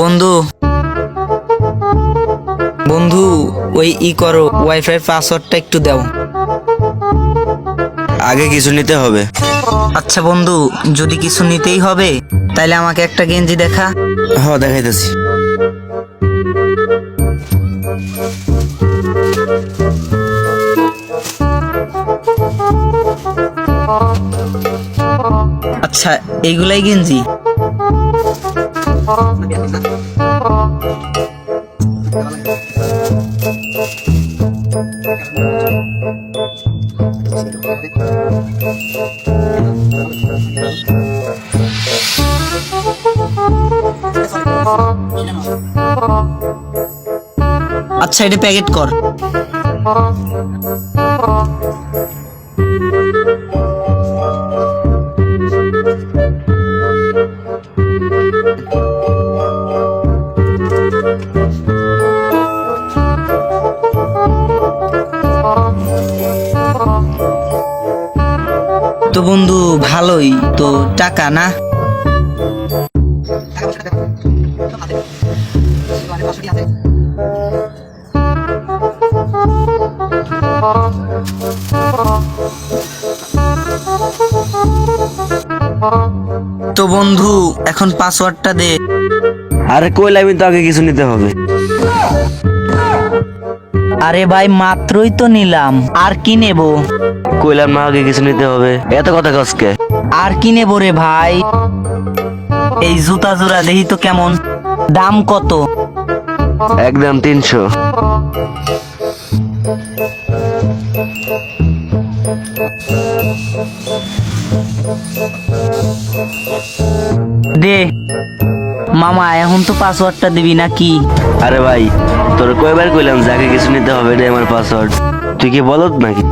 বন্ধু বন্ধু ওই করো, ওয়াইফাই পাসওয়ার্ডটা একটু দাও। আগে কিছু নিতে হবে। আচ্ছা বন্ধু, যদি কিছু নিতেই হবে তাহলে আমাকে একটা গেঞ্জি দেখা। দেখাইতেছি। আচ্ছা এইগুলাই গেঞ্জি। আচ্ছা এটা প্যাকেট কর। তো বন্ধু ভালোই তো, টাকা না? তো বন্ধু এখন পাসওয়ার্ডটা দে। আরে কইলে আমি তো আগে কিছু নিতে হবে। আরে ভাই মাত্রই তো নিলাম, আর কি নেব? কইলাম না আগে কিছু নিতে হবে, এত কথা কসকে? আর কি নেব রে ভাই? এই জুতা জোড়া দেখি তো কেমন, দাম কত? একদম 300। দে মামা, এখন তো পাসওয়ার্ডটা দিবি নাকি? আরে ভাই তোর কয়বার কইলাম যে আগে কিছু নিতে হবে, রে আমার পাসওয়ার্ড। তুই কি বলত নাকি?